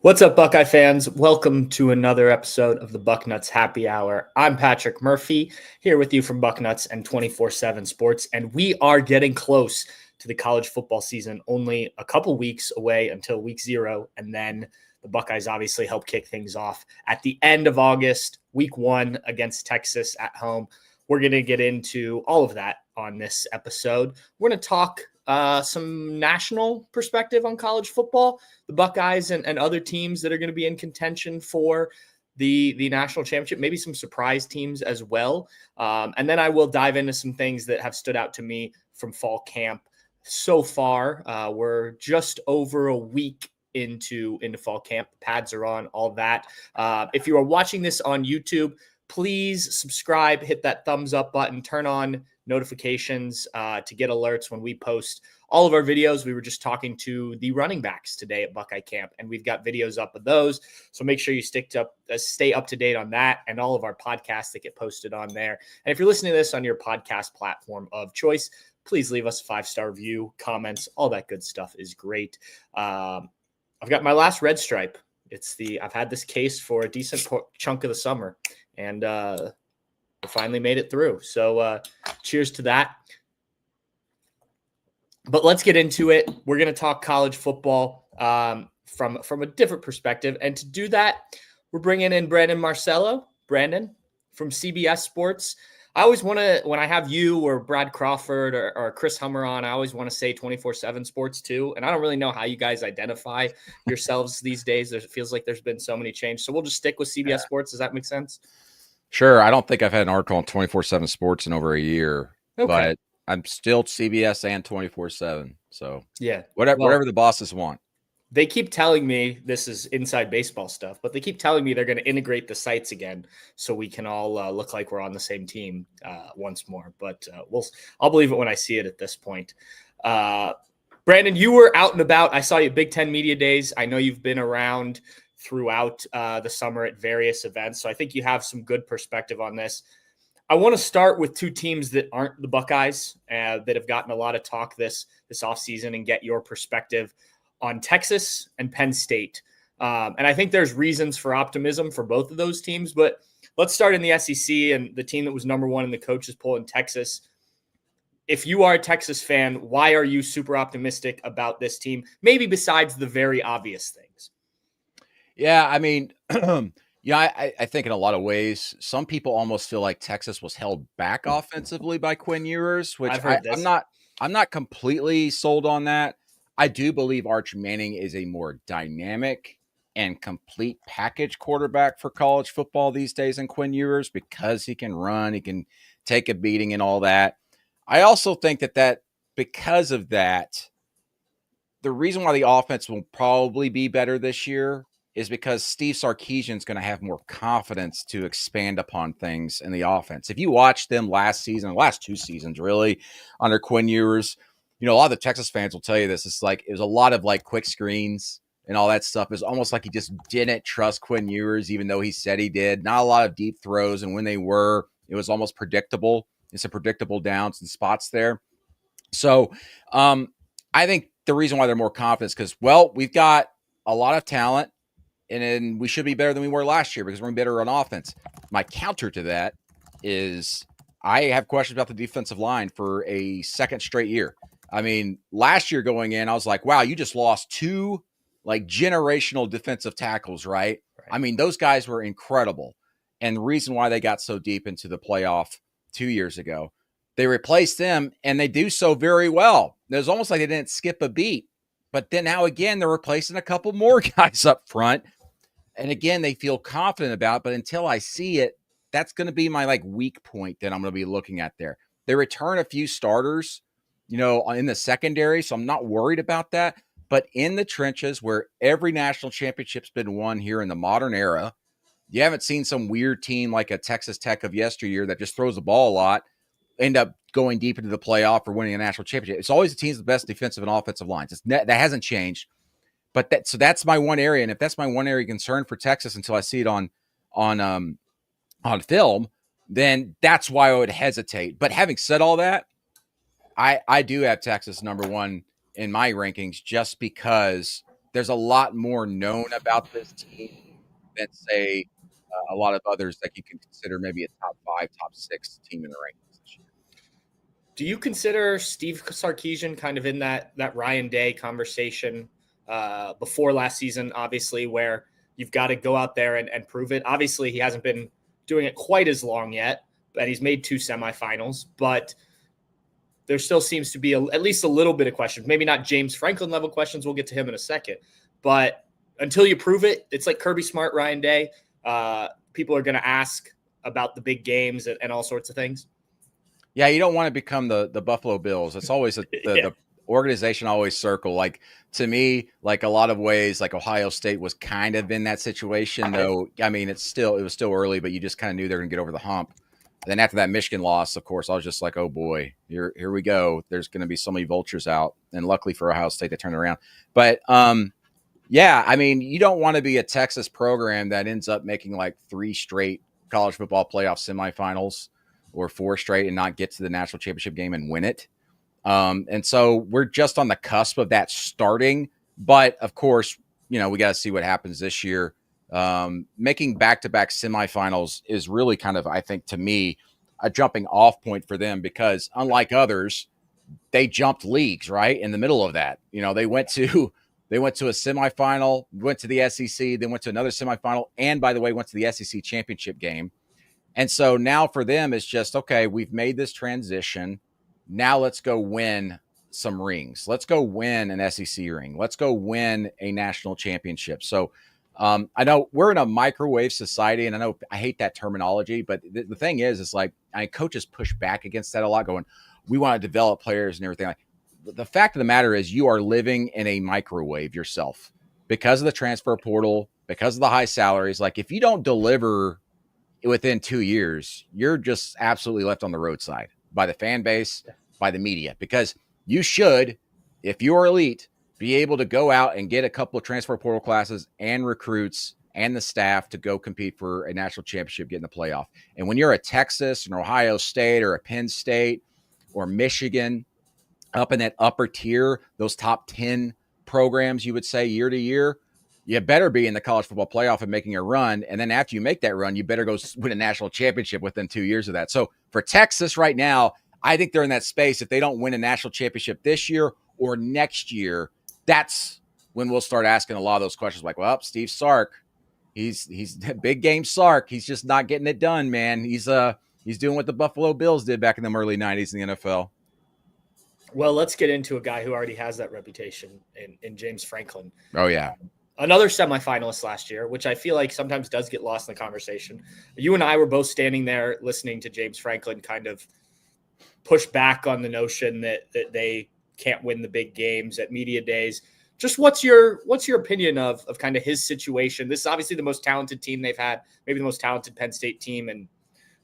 What's up, Buckeye fans? Welcome to another episode of the Bucknuts Happy Hour. I'm Patrick Murphy, here with you from Bucknuts and 24/7 Sports, and we are getting close to the college football season, only a couple weeks away until week 0, and then the Buckeyes obviously help kick things off at the end of August, week 1 against Texas at home. We're going to get into all of that on this episode. We're going to talk some national perspective on college football, the Buckeyes and other teams that are going to be in contention for the national championship, maybe some surprise teams as well. And then I will dive into some things that have stood out to me from fall camp so far. We're just over a week into fall camp. Pads are on, all that. If you are watching this on YouTube, please subscribe, hit that thumbs up button, turn on notifications to get alerts when we post all of our videos. We were just talking to the running backs today at Buckeye camp, and we've got videos up of those. So make sure you stay up to date on that and all of our podcasts that get posted on there. And if you're listening to this on your podcast platform of choice, please leave us a 5-star review, comments, all that good stuff is great. I've got my last red stripe. I've had this case for a decent chunk of the summer, and we finally made it through. So cheers to that. But let's get into it. We're going to talk college football from a different perspective. And to do that, we're bringing in Brandon Marcello. Brandon from CBS Sports. I always want to, when I have you or Brad Crawford or Chris Hummer on, I always want to say 24/7 Sports too. And I don't really know how you guys identify yourselves these days. It feels like there's been so many changes. So we'll just stick with CBS Sports. Does that make sense? Sure. I don't think I've had an article on 24/7 Sports in over a year, but I'm still CBS and 24/7. So yeah, whatever the bosses want. They keep telling me, this is inside baseball stuff, but they keep telling me they're going to integrate the sites again so we can all look like we're on the same team once more. But I'll believe it when I see it at this point. Brandon, you were out and about. I saw you at Big Ten Media Days. I know you've been around throughout the summer at various events, so I think you have some good perspective on this. I want to start with two teams that aren't the Buckeyes that have gotten a lot of talk this offseason and get your perspective on Texas and Penn State. And I think there's reasons for optimism for both of those teams, but let's start in the SEC and the team that was number 1 in the coaches poll in Texas. If you are a Texas fan, why are you super optimistic about this team? Maybe besides the very obvious things. Yeah, I mean, I think in a lot of ways, some people almost feel like Texas was held back offensively by Quinn Ewers, which I'm not completely sold on that. I do believe Arch Manning is a more dynamic and complete package quarterback for college football these days than Quinn Ewers because he can run, he can take a beating and all that. I also think that because of that, the reason why the offense will probably be better this year is because Steve Sarkisian is going to have more confidence to expand upon things in the offense. If you watch them last season, last 2 seasons really, under Quinn Ewers, a lot of the Texas fans will tell you this. It's like it was a lot of like quick screens and all that stuff. It was almost like he just didn't trust Quinn Ewers, even though he said he did. Not a lot of deep throws, and when they were, it was almost predictable. It's a predictable downs and spots there. So I think the reason why they're more confident is because, we've got a lot of talent, and then we should be better than we were last year because we're better on offense. My counter to that is I have questions about the defensive line for a second straight year. I mean, last year going in, I was like, wow, you just lost 2 like generational defensive tackles, right? I mean, those guys were incredible. And the reason why they got so deep into the playoff 2 years ago, they replaced them and they do so very well. It was almost like they didn't skip a beat. But then now again, they're replacing a couple more guys up front. And again, they feel confident about it. But until I see it, that's going to be my weak point that I'm going to be looking at there. They return a few starters, in the secondary. So I'm not worried about that. But in the trenches where every national championship's been won here in the modern era, you haven't seen some weird team like a Texas Tech of yesteryear that just throws the ball a lot, end up going deep into the playoff or winning a national championship. It's always the teams with the best defensive and offensive lines. That hasn't changed. But that's my one area. And if that's my one area of concern for Texas until I see it on film, then that's why I would hesitate. But having said all that, I do have Texas number 1 in my rankings just because there's a lot more known about this team than, say, a lot of others that you can consider maybe a top 5, top 6 team in the rankings this year. Do you consider Steve Sarkisian kind of in that Ryan Day conversation before last season, obviously, where you've got to go out there and prove it? Obviously, he hasn't been doing it quite as long yet, but he's made 2 semifinals. But there still seems to be at least a little bit of questions. Maybe not James Franklin level questions. We'll get to him in a second. But until you prove it, it's like Kirby Smart, Ryan Day. People are going to ask about the big games and all sorts of things. Yeah, you don't want to become the Buffalo Bills. It's always the organization always circle. Like, to me, like a lot of ways, like Ohio State was kind of in that situation, though. I mean, it was still early, but you just kind of knew they were going to get over the hump. And then after that Michigan loss, of course, I was just like, oh boy, here we go. There's going to be so many vultures out. And luckily for Ohio State, they turned around. But yeah, I mean, you don't want to be a Texas program that ends up making like 3 straight college football playoff semifinals or 4 straight and not get to the national championship game and win it. And so we're just on the cusp of that starting. But of course, we got to see what happens this year. Making back-to-back semifinals is really kind of, I think, to me, a jumping off point for them, because unlike others, they jumped leagues right in the middle of that. They went to a semifinal, went to the SEC, then went to another semifinal, and by the way, went to the SEC championship game. And so now for them, it's just, okay, we've made this transition. Now let's go win some rings. Let's go win an SEC ring. Let's go win a national championship. So I know we're in a microwave society, and I know I hate that terminology, but the thing is like, coaches push back against that a lot, going, we want to develop players and everything. The fact of the matter is you are living in a microwave yourself because of the transfer portal, because of the high salaries. Like, if you don't deliver within 2 years, you're just absolutely left on the roadside by the fan base, by the media, because you should, if you're elite, be able to go out and get a couple of transfer portal classes and recruits and the staff to go compete for a national championship, get in the playoff. And when you're a Texas, an Ohio State, or a Penn State, or Michigan, up in that upper tier, those top 10 programs, you would say year to year, you better be in the college football playoff and making a run. And then after you make that run, you better go win a national championship within 2 years of that. So for Texas right now, I think they're in that space. If they don't win a national championship this year or next year, that's when we'll start asking a lot of those questions like, well, Steve Sark, he's big game Sark. He's just not getting it done, man. He's doing what the Buffalo Bills did back in the early 90s in the NFL. Well, let's get into a guy who already has that reputation in James Franklin. Oh, yeah. Another semifinalist last year, which I feel like sometimes does get lost in the conversation. You and I were both standing there listening to James Franklin kind of push back on the notion that they can't win the big games at media days. Just what's your opinion of kind of his situation? This is obviously the most talented team they've had, maybe the most talented Penn State team, and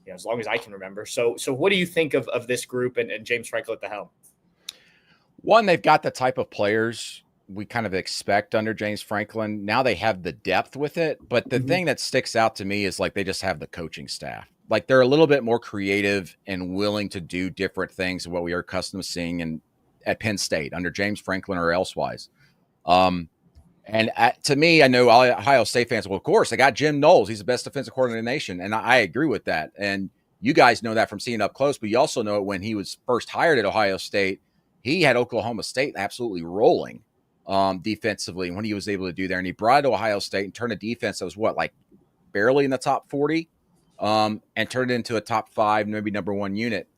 as long as I can remember. So what do you think of this group and James Franklin at the helm? One, they've got the type of players we kind of expect under James Franklin. Now they have the depth with it. But the thing that sticks out to me is like they just have the coaching staff. Like they're a little bit more creative and willing to do different things than what we are accustomed to seeing at Penn State under James Franklin or elsewise. To me, I know Ohio State fans, well, of course, they got Jim Knowles. He's the best defensive coordinator in the nation. And I agree with that. And you guys know that from seeing it up close, but you also know it when he was first hired at Ohio State. He had Oklahoma State absolutely rolling defensively when he was able to do there. And he brought it to Ohio State and turned a defense that was barely in the top 40 and turned it into a top 5, maybe number 1 unit.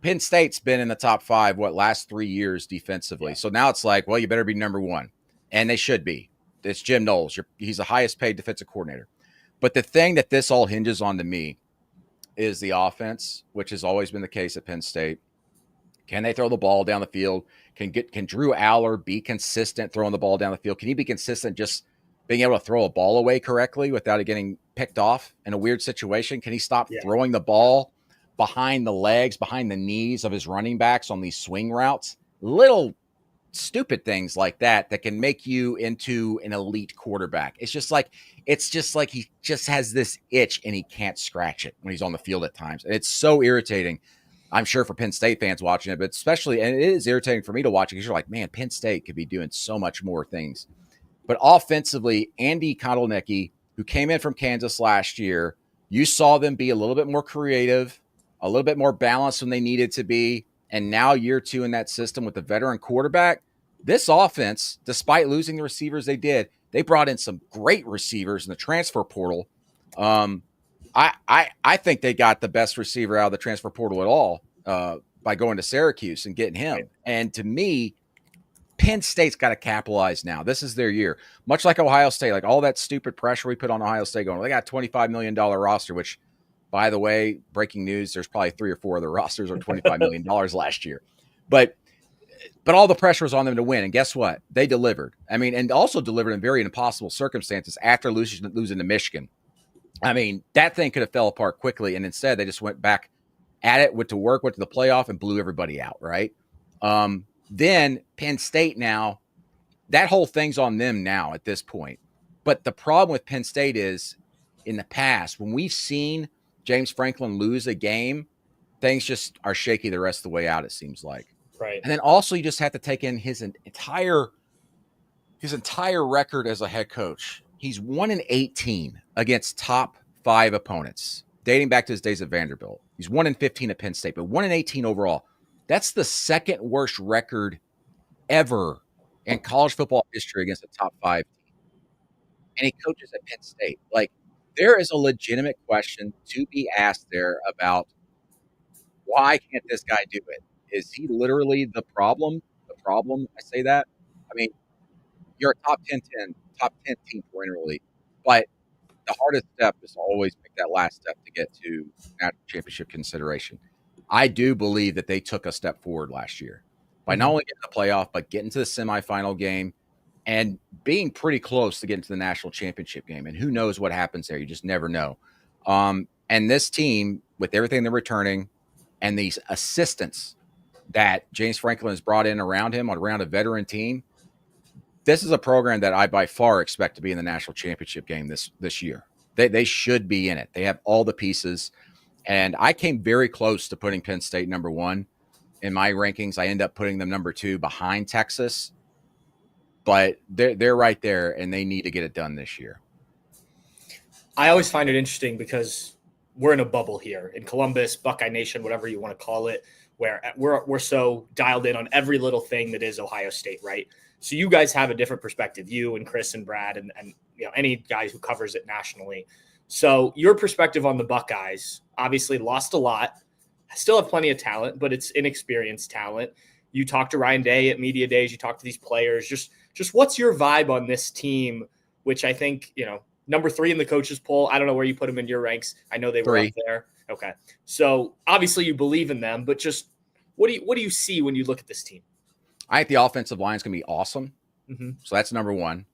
Penn State's been in the top 5, last 3 years defensively. Yeah. So now it's like, well, you better be number 1. And they should be. It's Jim Knowles. He's the highest paid defensive coordinator. But the thing that this all hinges on to me is the offense, which has always been the case at Penn State. Can they throw the ball down the field? Can Drew Aller be consistent throwing the ball down the field? Can he be consistent just being able to throw a ball away correctly without it getting picked off in a weird situation? Can he stop throwing the ball behind the legs, behind the knees of his running backs on these swing routes? Little stupid things like that can make you into an elite quarterback. It's just like he just has this itch and he can't scratch it when he's on the field at times. And it's so irritating. I'm sure for Penn State fans watching it, but especially, and it is irritating for me to watch it because you're like, man, Penn State could be doing so much more things. But offensively, Andy Kondelnicki, who came in from Kansas last year, you saw them be a little bit more creative, a little bit more balanced when they needed to be. And now year 2 in that system with the veteran quarterback, this offense, despite losing the receivers they did, they brought in some great receivers in the transfer portal. I think they got the best receiver out of the transfer portal at all by going to Syracuse and getting him. Right. And to me, Penn State's got to capitalize now. This is their year. Much like Ohio State, like all that stupid pressure we put on Ohio State going, they got a $25 million roster, which, by the way, breaking news, there's probably 3 or 4 other rosters are $25 million last year. But all the pressure was on them to win. And guess what? They delivered. I mean, and also delivered in very impossible circumstances after losing to Michigan. I mean, that thing could have fell apart quickly. And instead, they just went back at it, went to work, went to the playoff, and blew everybody out, right? Then Penn State now, that whole thing's on them now at this point. But the problem with Penn State is in the past, when we've seen James Franklin lose a game, things just are shaky the rest of the way out, it seems like. Right. And then also you just have to take in his entire record as a head coach. He's 1-18 against top 5 opponents, dating back to his days at Vanderbilt. He's 1-15 at Penn State, but 1-18 overall. That's the second worst record ever in college football history against a top 5 team. And he coaches at Penn State. Like, there is a legitimate question to be asked there about why can't this guy do it? Is he literally the problem? I say that. I mean, you're a top 10 team perennially, but the hardest step is to always make that last step to get to national championship consideration. I do believe that they took a step forward last year by not only getting the playoff, but getting to the semifinal game and being pretty close to getting to the national championship game. And who knows what happens there? You just never know. And this team, with everything they're returning and these assistants that James Franklin has brought in around him, around a veteran team, this is a program that I by far expect to be in the national championship game this year. They should be in it. They have all the pieces. And I came very close to putting Penn State number 1 in my rankings. I end up putting them number 2 behind Texas. But they're right there, and they need to get it done this year. I always find it interesting because we're in a bubble here in Columbus, Buckeye Nation, whatever you want to call it, where we're so dialed in on every little thing that is Ohio State, right? So you guys have a different perspective, you and Chris and Brad and you know any guys who covers it nationally. So your perspective on the Buckeyes, obviously lost a lot, still have plenty of talent, but it's inexperienced talent. You talk to Ryan Day at media days, you talk to these players. Just what's your vibe on this team, which I think, you know, number 3 in the coaches poll. I don't know where you put them in your ranks. I know they were 3. up there. Okay. So obviously you believe in them, but just what do you see when you look at this team? I think the offensive line is going to be awesome. Mm-hmm. So that's number 1.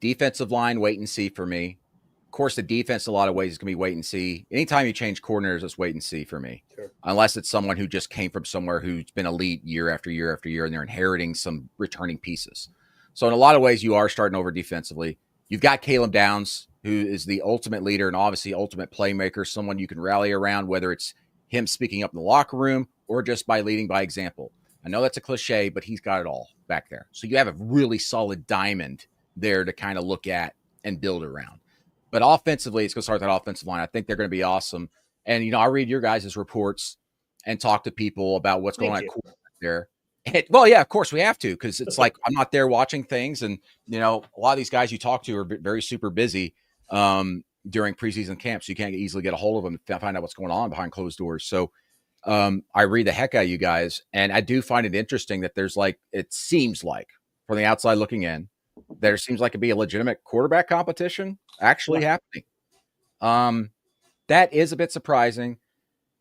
Defensive line, wait and see for me. Of course, the defense, in a lot of ways, is going to be wait and see. Anytime you change coordinators, it's wait and see for me. Sure. Unless it's someone who just came from somewhere who's been elite year after year after year, and they're inheriting some returning pieces. So in a lot of ways, you are starting over defensively. You've got Caleb Downs, who is the ultimate leader and obviously ultimate playmaker, someone you can rally around, whether it's him speaking up in the locker room or just by leading by example. I know that's a cliche, but he's got it all back there. So you have a really solid diamond there to kind of look at and build around. But offensively, it's going to start that offensive line. I think they're going to be awesome. And, you know, I read your guys' reports and talk to people about what's going on at quarterback there. Well, yeah, of course we have to, because it's like I'm not there watching things. And, you know, a lot of these guys you talk to are very super busy during preseason camp. So you can't easily get a hold of them and find out what's going on behind closed doors. So I read the heck out of you guys. And I do find it interesting that there's like, it seems like from the outside looking in, there seems like it'd be a legitimate quarterback competition actually happening. That is a bit surprising.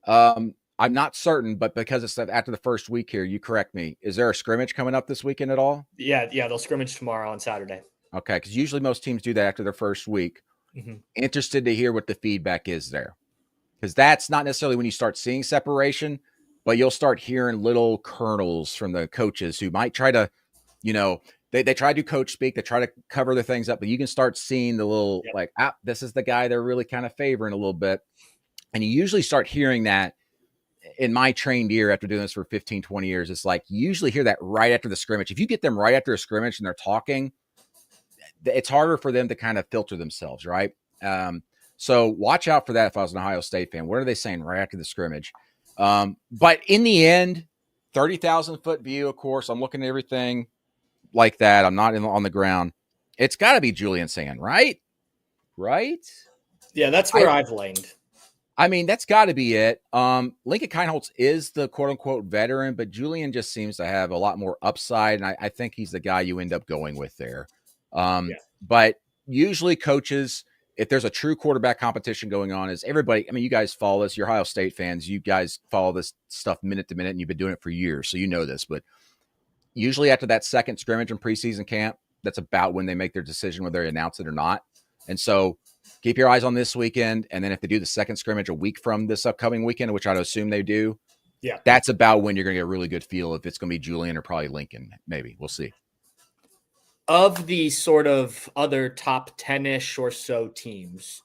I'm not certain, but because it's after the first week here, you correct me. Is there a scrimmage coming up this weekend at all? Yeah, they'll scrimmage tomorrow on Saturday. Okay, because usually most teams do that after their first week. Mm-hmm. Interested to hear what the feedback is there. Because that's not necessarily when you start seeing separation, but you'll start hearing little kernels from the coaches who might try to, you know, they try to do coach speak. They try to cover their things up, but you can start seeing the little this is the guy they're really kind of favoring a little bit. And you usually start hearing that in my trained ear after doing this for 15, 20 years. It's like you usually hear that right after the scrimmage. If you get them right after a scrimmage and they're talking, it's harder for them to kind of filter themselves, right? So watch out for that if I was an Ohio State fan. What are they saying right after the scrimmage? But in the end, 30,000-foot view, of course, I'm looking at everything like that. I'm not on the ground. It's got to be Julian Sand, right? Right? Yeah, that's where I've leaned. I mean, that's got to be it. Lincoln Kienholz is the quote-unquote veteran, but Julian just seems to have a lot more upside, and I think he's the guy you end up going with there. But usually coaches, if there's a true quarterback competition going on, is everybody – I mean, you guys follow this. You're Ohio State fans. You guys follow this stuff minute to minute, and you've been doing it for years, so you know this. But usually after that second scrimmage in preseason camp, that's about when they make their decision whether they announce it or not. And so – keep your eyes on this weekend, and then if they do the second scrimmage a week from this upcoming weekend, which I'd assume they do, that's about when you're going to get a really good feel if it's going to be Julian or probably Lincoln. Maybe. We'll see. Of the sort of other top 10-ish or so teams,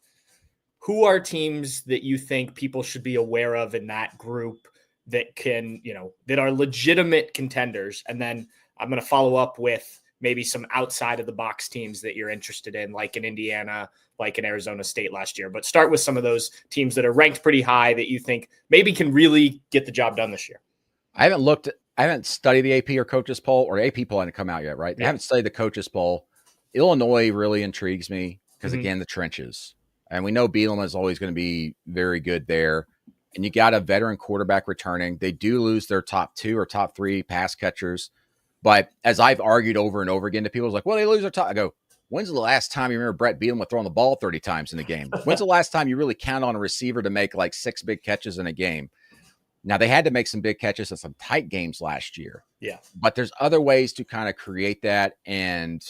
who are teams that you think people should be aware of in that group that can, that are legitimate contenders? And then I'm going to follow up with maybe some outside of the box teams that you're interested in, like in Indiana, like in Arizona State last year. But start with some of those teams that are ranked pretty high that you think maybe can really get the job done this year. I haven't studied the AP or coaches poll, or AP poll hasn't come out yet, right? I haven't studied the coaches poll. Illinois really intrigues me because, again, the trenches. And we know Bielema is always going to be very good there. And you got a veteran quarterback returning. They do lose their top 2 or top 3 pass catchers. But as I've argued over and over again to people, it's like, well, they lose their top. I go, when's the last time you remember Brett Bielema throwing the ball 30 times in a game? When's the last time you really count on a receiver to make like 6 big catches in a game? Now, they had to make some big catches in some tight games last year. Yeah. But there's other ways to kind of create that and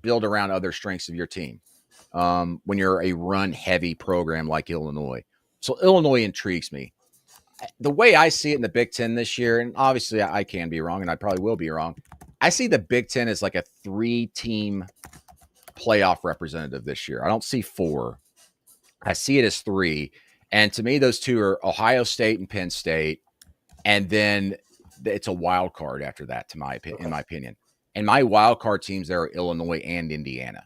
build around other strengths of your team when you're a run-heavy program like Illinois. So Illinois intrigues me. The way I see it in the Big Ten this year, and obviously I can be wrong, and I probably will be wrong, I see the Big Ten as like a 3-team playoff representative this year. I don't see 4. I see it as 3. And to me, those 2 are Ohio State and Penn State. And then it's a wild card after that, in my opinion. And my wild card teams there are Illinois and Indiana.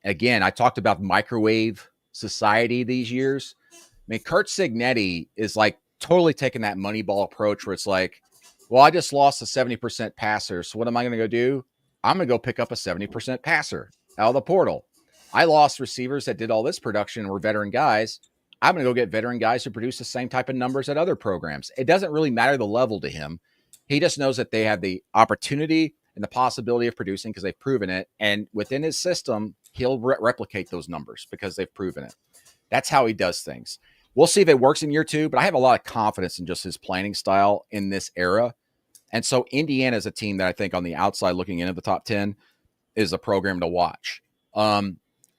Again, I talked about microwave society these years. I mean, Kurt Cignetti is like totally taking that Moneyball approach where it's like, well, I just lost a 70% passer. So what am I going to go do? I'm going to go pick up a 70% passer out of the portal. I lost receivers that did all this production and were veteran guys. I'm going to go get veteran guys who produce the same type of numbers at other programs. It doesn't really matter the level to him. He just knows that they have the opportunity and the possibility of producing because they've proven it. And within his system, he'll replicate those numbers because they've proven it. That's how he does things. We'll see if it works in year 2, but I have a lot of confidence in just his planning style in this era. And so Indiana is a team that I think on the outside looking into the top 10 is a program to watch.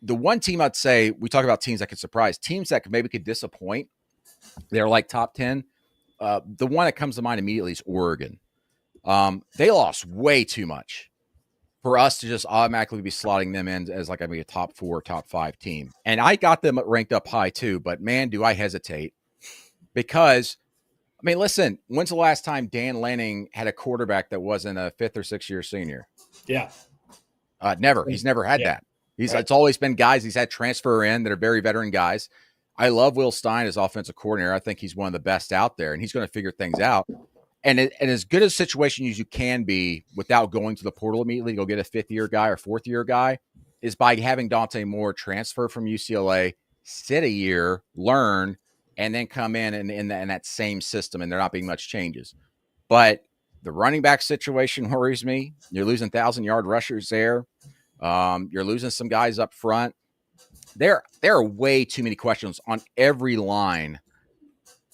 The one team I'd say, we talk about teams that could surprise, teams that maybe could disappoint. They're like top 10. The one that comes to mind immediately is Oregon. They lost way too much for us to just automatically be slotting them in as like a top 4, top 5 team. And I got them ranked up high too, but man, do I hesitate because, I mean, listen, when's the last time Dan Lanning had a quarterback that wasn't a 5th or 6th year senior? Yeah. Never. He's never had that. It's always been guys he's had transfer in that are very veteran guys. I love Will Stein as offensive coordinator. I think he's one of the best out there, and he's going to figure things out. And as good a situation as you can be without going to the portal immediately to go get a 5th-year guy or 4th-year guy is by having Dante Moore transfer from UCLA, sit a year, learn, and then come in that same system, and there not being much changes. But the running back situation worries me. You're losing 1,000-yard rushers there. You're losing some guys up front. There are way too many questions on every line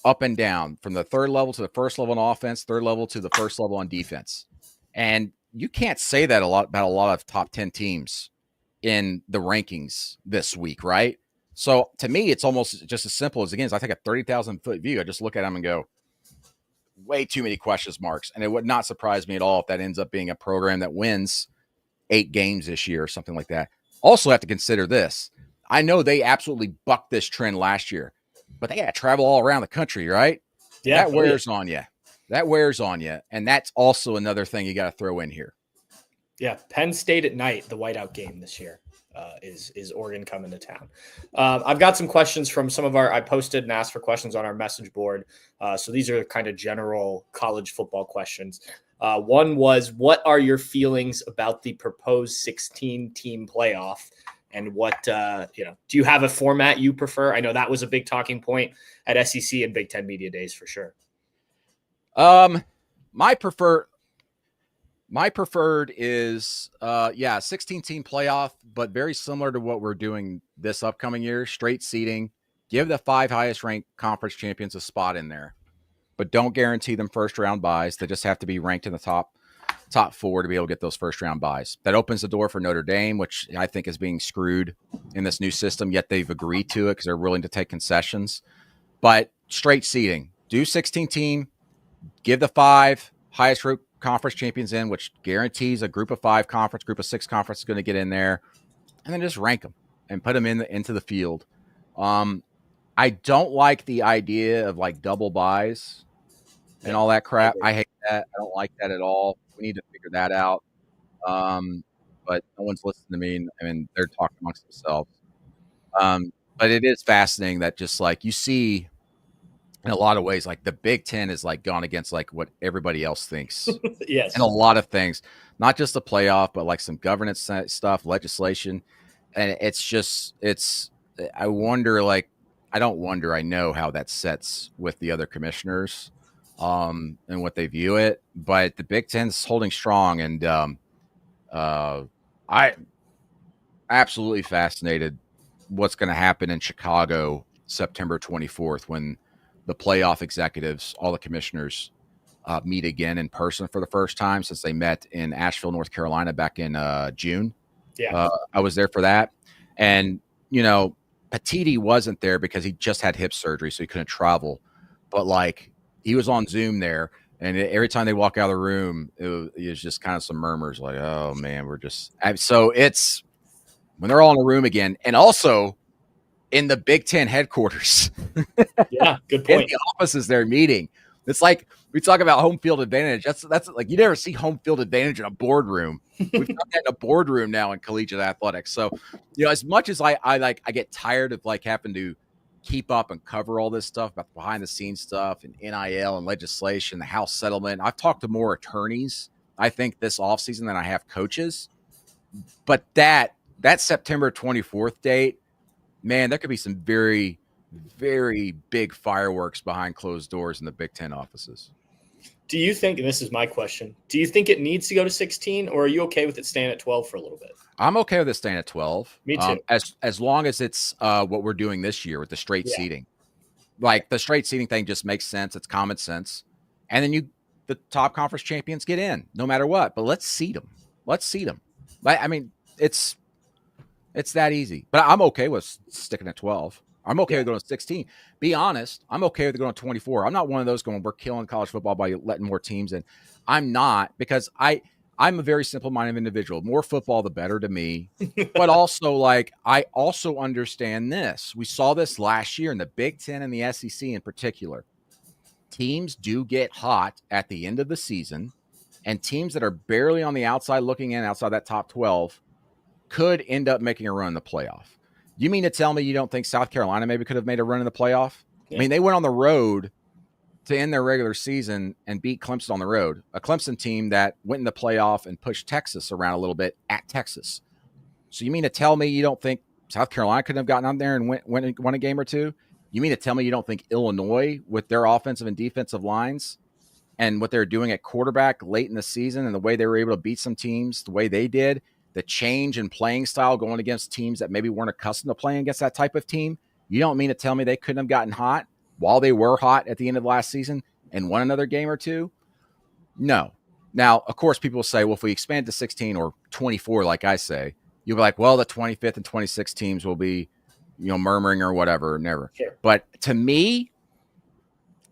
up and down from the 3rd level to the 1st level on offense, 3rd level to the 1st level on defense. And you can't say that about a lot of top 10 teams in the rankings this week, right? So to me, it's almost just as simple as, again, as I take a 30,000-foot view. I just look at them and go, way too many question marks. And it would not surprise me at all if that ends up being a program that wins 8 games this year or something like that. Also have to consider this. I know they absolutely bucked this trend last year, but they got to travel all around the country, right? Yeah, that wears on you. That wears on you. And that's also another thing you got to throw in here. Yeah, Penn State at night, the whiteout game this year. Is Oregon coming to town? I've got some questions from I posted and asked for questions on our message board. So these are kind of general college football questions. One was, what are your feelings about the proposed 16-team playoff? And what, do you have a format you prefer? I know that was a big talking point at SEC and Big Ten Media Days for sure. My preferred is 16-team playoff, but very similar to what we're doing this upcoming year, straight seeding. Give the 5 highest ranked conference champions a spot in there, but don't guarantee them first round buys. They just have to be ranked in the top 4 to be able to get those first round buys. That opens the door for Notre Dame, which I think is being screwed in this new system, yet they've agreed to it because they're willing to take concessions. But straight seeding, do 16-team, give the 5 highest ranked conference champions in, which guarantees a group of 5 conference, group of 6 conference is going to get in there, and then just rank them and put them into the field. I don't like the idea of like double buys and all that crap. I hate that. I don't like that at all. We need to figure that out. But no one's listening to me. I mean, they're talking amongst themselves. But it is fascinating that just like you see in a lot of ways, like the Big Ten is like gone against like what everybody else thinks. Yes. And a lot of things, not just the playoff, but like some governance stuff, legislation. And I know how that sets with the other commissioners and what they view it, but the Big Ten's holding strong. And I absolutely fascinated what's going to happen in Chicago, September 24th, when the playoff executives, all the commissioners, meet again in person for the first time since they met in Asheville, North Carolina back in June. Yeah. I was there for that. And, Petiti wasn't there because he just had hip surgery, so he couldn't travel. But, like, he was on Zoom there, and every time they walk out of the room, it was just kind of some murmurs like, oh, man, so it's when they're all in a room again. And also in the Big Ten headquarters. Yeah, good point. In the offices they're meeting. It's like we talk about home field advantage. That's like you never see home field advantage in a boardroom. We've got that in a boardroom now in collegiate athletics. So, as much as I get tired of like having to keep up and cover all this stuff about the behind the scenes stuff and NIL and legislation, the House settlement. I've talked to more attorneys, I think, this offseason than I have coaches. But that September 24th date, man, there could be some very, very big fireworks behind closed doors in the Big Ten offices. Do you think, and this is my question, do you think it needs to go to 16, or are you okay with it staying at 12 for a little bit? I'm okay with it staying at 12. Me too. As long as it's what we're doing this year with the straight seeding. Like the straight seeding thing just makes sense. It's common sense. And then the top conference champions get in no matter what. But let's seed them. I mean, it's that easy. But I'm okay with sticking at 12. I'm okay with going to 16. Be honest, I'm okay with going to 24. I'm not one of those going, we're killing college football by letting more teams in. I'm not, because I'm a very simple-minded individual. More football, the better to me. But also, like, I also understand this. We saw this last year in the Big Ten and the SEC in particular. Teams do get hot at the end of the season, and teams that are barely on the outside looking in, outside that top 12, could end up making a run in the playoff. You mean to tell me you don't think South Carolina maybe could have made a run in the playoff? Yeah. I mean, they went on the road to end their regular season and beat Clemson on the road, a Clemson team that went in the playoff and pushed Texas around a little bit at Texas. So you mean to tell me you don't think South Carolina could have gotten on there and won a game or two? You mean to tell me you don't think Illinois, with their offensive and defensive lines and what they're doing at quarterback late in the season and the way they were able to beat some teams the way they did, the change in playing style going against teams that maybe weren't accustomed to playing against that type of team, you don't mean to tell me they couldn't have gotten hot while they were hot at the end of last season and won another game or two? No. Now, of course, people will say, well, if we expand to 16 or 24, like I say, you'll be like, well, the 25th and 26th teams will be, murmuring or whatever, never. Sure. But to me,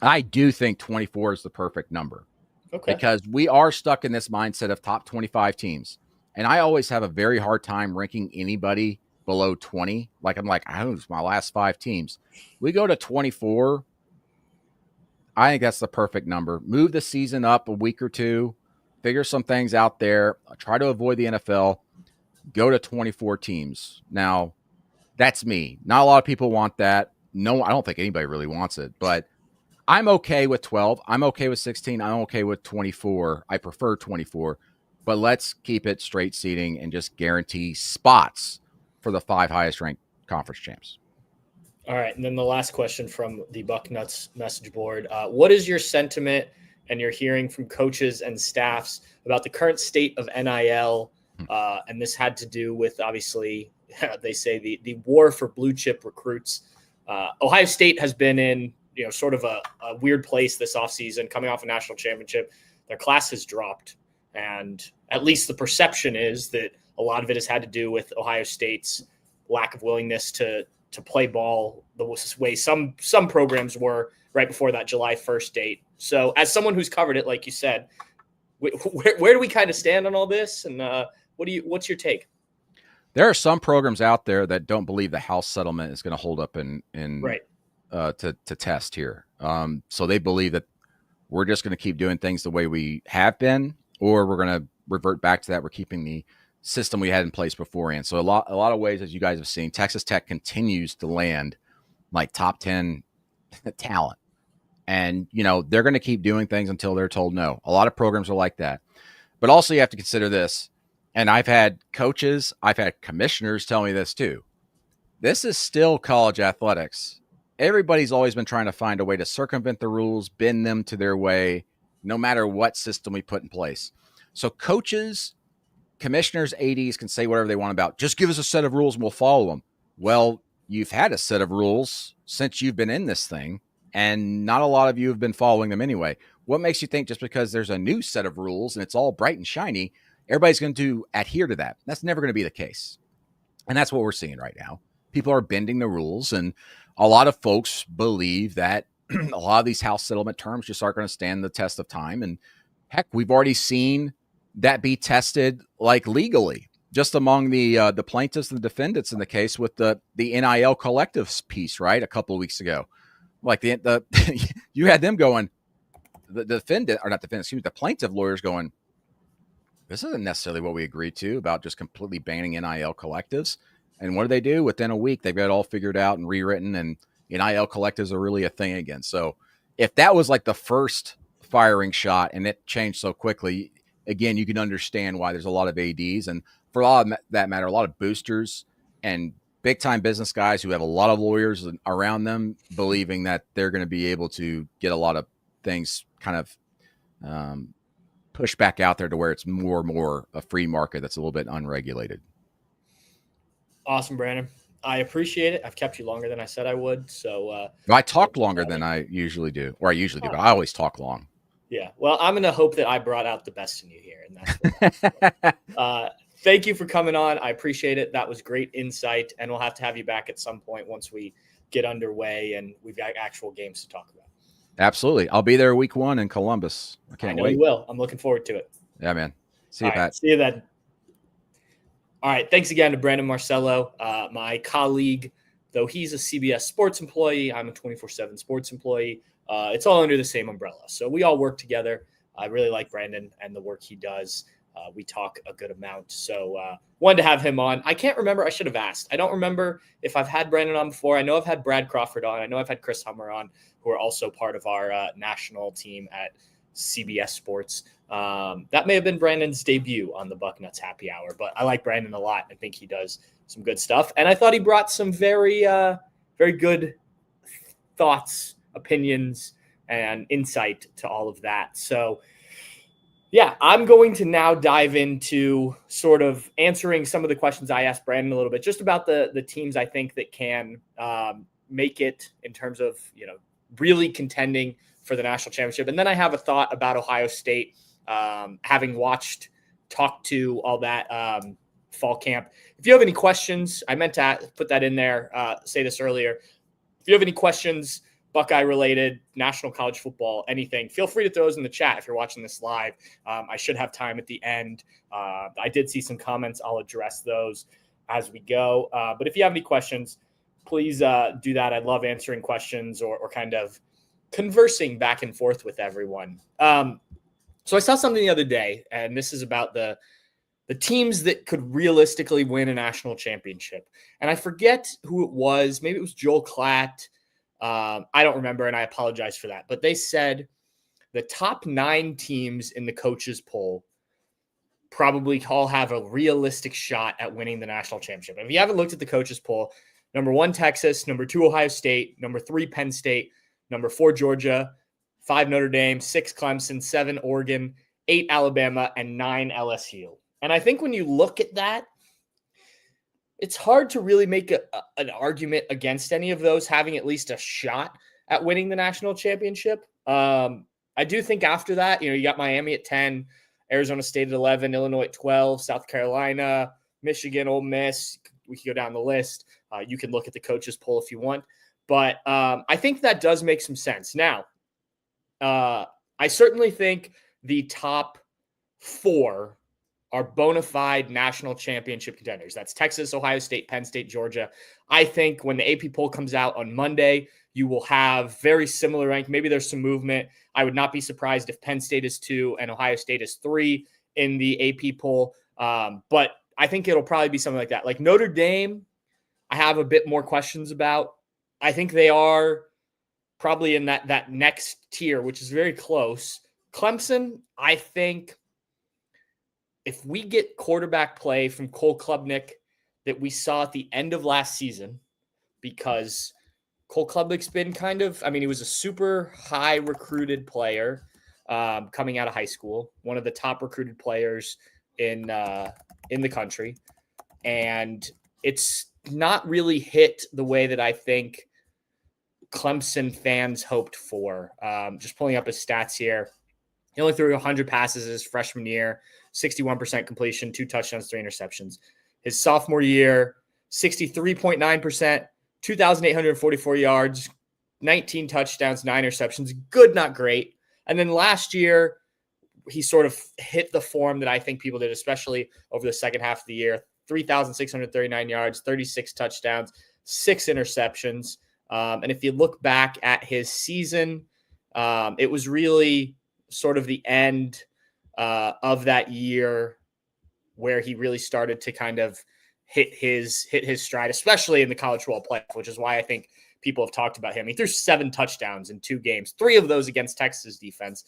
I do think 24 is the perfect number. Okay. Because we are stuck in this mindset of top 25 teams. And I always have a very hard time ranking anybody below 20. Like, I'm like, it's my last 5 teams. We go to 24. I think that's the perfect number. Move the season up a week or two. figure some things out there, try to avoid the NFL, go to 24 teams. Now, that's me. Not a lot of people want that. No, I don't think anybody really wants it, but I'm okay with 12. I'm okay with 16. I'm okay with 24. I prefer 24, but let's keep it straight seating and just guarantee spots for the 5 highest ranked conference champs. All right. And then the last question from the Bucknuts message board. What is your sentiment and you're hearing from coaches and staffs about the current state of NIL? And this had to do with, obviously, they say the war for blue chip recruits. Ohio State has been in, sort of a weird place this offseason, coming off a national championship. Their class has dropped. And at least the perception is that a lot of it has had to do with Ohio State's lack of willingness to play ball the way some programs were right before that July 1st date. So as someone who's covered it, like you said, where do we kind of stand on all this? And what's your take? There are some programs out there that don't believe the House settlement is going to hold up in right. To test here. So they believe that we're just going to keep doing things the way we have been, or we're going to revert back to that. We're keeping the system we had in place beforehand. So a lot of ways, as you guys have seen, Texas Tech continues to land like top 10 talent. And, they're going to keep doing things until they're told no. A lot of programs are like that. But also you have to consider this, and I've had coaches, I've had commissioners tell me this too. This is still college athletics. Everybody's always been trying to find a way to circumvent the rules, bend them to their way, no matter what system we put in place. So coaches, commissioners, ADs can say whatever they want about, just give us a set of rules and we'll follow them. Well, you've had a set of rules since you've been in this thing, and not a lot of you have been following them anyway. What makes you think just because there's a new set of rules and it's all bright and shiny, everybody's going to adhere to that? That's never going to be the case. And that's what we're seeing right now. People are bending the rules, and a lot of folks believe that a lot of these House settlement terms just aren't going to stand the test of time. And heck, we've already seen that be tested like legally, just among the plaintiffs and the defendants in the case with the NIL collectives piece, right? A couple of weeks ago, like the you had them going, the plaintiff lawyers going, this isn't necessarily what we agreed to about just completely banning NIL collectives. And what do they do? Within a week, they've got it all figured out and rewritten, and NIL collectives are really a thing again. So if that was like the first firing shot and it changed so quickly, again, you can understand why there's a lot of ADs, and for a lot of that matter, a lot of boosters and big time business guys who have a lot of lawyers around them believing that they're going to be able to get a lot of things kind of pushed back out there to where it's more and more a free market that's a little bit unregulated. Awesome, Brandon. I appreciate it. I've kept you longer than I said I would. So I talked longer than I usually do, or I usually do, but I always talk long. Yeah. Well, I'm going to hope that I brought out the best in you here. And that's thank you for coming on. I appreciate it. That was great insight. And we'll have to have you back at some point once we get underway and we've got actual games to talk about. Absolutely. I'll be there week 1 in Columbus. I can't wait. You will. I'm looking forward to it. Yeah, man. See you, Pat. See you then. All right. Thanks again to Brandon Marcello, my colleague. Though he's a CBS Sports employee, I'm a 24/7 Sports employee. It's all under the same umbrella. So we all work together. I really like Brandon and the work he does. We talk a good amount. So wanted to have him on. I can't remember. I should have asked. I don't remember if I've had Brandon on before. I know I've had Brad Crawford on. I know I've had Chris Hummer on, who are also part of our national team at CBS Sports. That may have been Brandon's debut on the Bucknuts Happy Hour, but I like Brandon a lot. I think he does some good stuff. And I thought he brought some very, very good thoughts, opinions, and insight to all of that. So, yeah, I'm going to now dive into sort of answering some of the questions I asked Brandon a little bit, just about the teams I think that can make it in terms of, really contending for the national championship. And then I have a thought about Ohio State, having talked to all that fall camp. If you have any questions, I meant to put that in there, say this earlier. If you have any questions, Buckeye related, national college football, anything, feel free to throw those in the chat if you're watching this live. I should have time at the end. I did see some comments. I'll address those as we go. But if you have any questions, please do that. I love answering questions or kind of conversing back and forth with everyone. So I saw something the other day, and this is about the teams that could realistically win a national championship. And I forget who it was. Maybe it was Joel Klatt. I don't remember, and I apologize for that. But they said the top 9 teams in the coaches poll probably all have a realistic shot at winning the national championship. If you haven't looked at the coaches poll, number 1, Texas, number 2, Ohio State, number 3, Penn State, number 4, Georgia, 5, Notre Dame, 6, Clemson, 7, Oregon, 8, Alabama, and 9, LSU. And I think when you look at that, it's hard to really make an argument against any of those having at least a shot at winning the national championship. I do think after that, you got Miami at 10, Arizona State at 11, Illinois at 12, South Carolina, Michigan, Ole Miss. We can go down the list. You can look at the coaches poll if you want. But I think that does make some sense. Now, I certainly think the top 4 are bona fide national championship contenders. That's Texas, Ohio State, Penn State, Georgia. I think when the AP poll comes out on Monday, you will have very similar rank. Maybe there's some movement. I would not be surprised if Penn State is 2 and Ohio State is 3 in the AP poll. But I think it'll probably be something like that. Like Notre Dame, I have a bit more questions about. I think they are probably in that next tier, which is very close. Clemson, I think if we get quarterback play from Cole Klubnik that we saw at the end of last season, because Cole Klubnik's been he was a super high recruited player coming out of high school, one of the top recruited players in the country. And it's not really hit the way that I think Clemson fans hoped for. Just pulling up his stats here. He only threw 100 passes his freshman year, 61% completion, 2 touchdowns, 3 interceptions. His sophomore year, 63.9%, 2,844 yards, 19 touchdowns, 9 interceptions. Good, not great. And then last year, he sort of hit the form that I think people did, especially over the second half of the year. 3,639 yards, 36 touchdowns, 6 interceptions. And if you look back at his season, it was really sort of the end of that year where he really started to kind of hit his stride, especially in the college football playoff, which is why I think people have talked about him. He threw 7 touchdowns in 2 games, 3 of those against Texas defense,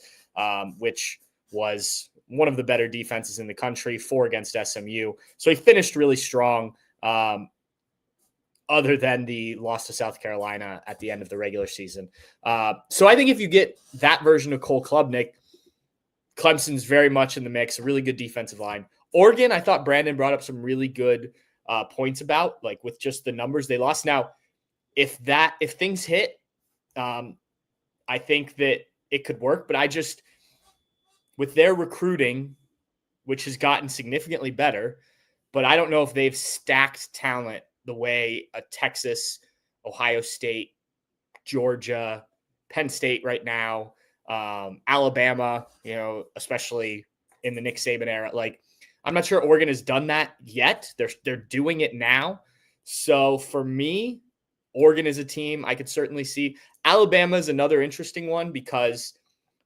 which was one of the better defenses in the country, 4 against SMU. So he finished really strong, other than the loss to South Carolina at the end of the regular season. So I think if you get that version of Cole Klubnik, Clemson's very much in the mix, a really good defensive line. Oregon, I thought Brandon brought up some really good points about, like with just the numbers they lost. Now, if things hit, I think that it could work, but with their recruiting, which has gotten significantly better, but I don't know if they've stacked talent the way a Texas, Ohio State, Georgia, Penn State right now, Alabama, especially in the Nick Saban era. Like, I'm not sure Oregon has done that yet. They're doing it now. So for me, Oregon is a team I could certainly see. Alabama is another interesting one because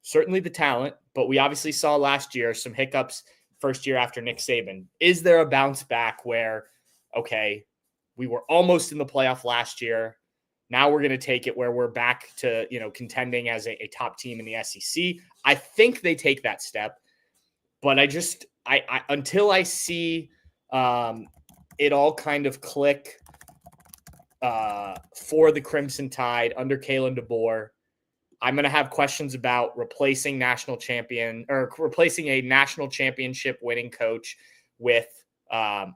certainly the talent, but we obviously saw last year some hiccups first year after Nick Saban. Is there a bounce back where, okay, we were almost in the playoff last year. Now we're going to take it where we're back to, contending as a top team in the SEC. I think they take that step, but I until I see it all kind of click for the Crimson Tide under Kalen DeBoer, I'm going to have questions about replacing a national championship winning coach with, a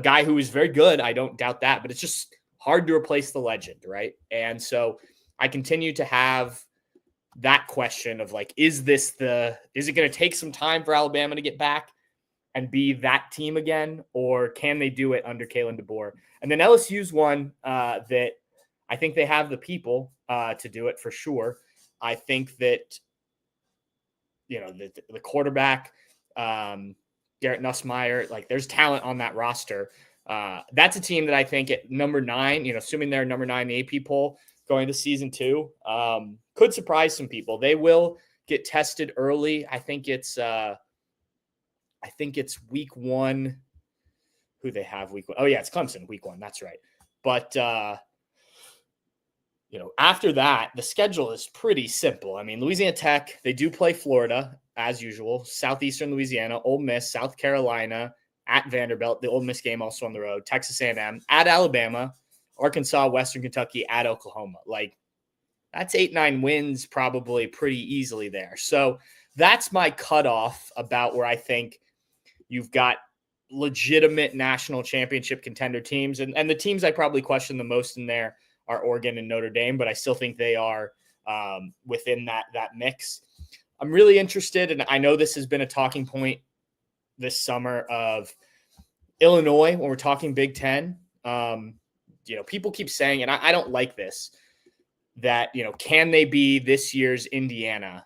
guy who is very good. I don't doubt that, but it's just hard to replace the legend, right? And so I continue to have that question of like, is it going to take some time for Alabama to get back and be that team again, or can they do it under Kalen DeBoer? And then LSU's one that I think they have the people to do it for sure. I think that, the quarterback, Garrett Nussmeier, like there's talent on that roster. That's a team that I think at number 9, assuming they're number 9 in the AP poll going to season 2, could surprise some people. They will get tested early. I think it's week 1. Who they have week 1? Oh yeah, it's Clemson week 1. That's right. But after that, the schedule is pretty simple. I mean, Louisiana Tech, they do play Florida as usual, Southeastern Louisiana, Ole Miss, South Carolina, at Vanderbilt, the Ole Miss game also on the road, Texas A&M, at Alabama, Arkansas, Western Kentucky, at Oklahoma. Like, that's 8-9 wins probably pretty easily there. So that's my cutoff about where I think you've got legitimate national championship contender teams. And the teams I probably question the most in there are Oregon and Notre Dame, but I still think they are within that mix. I'm really interested, and I know this has been a talking point this summer, of Illinois when we're talking Big Ten. People keep saying, and I don't like this, that, can they be this year's Indiana?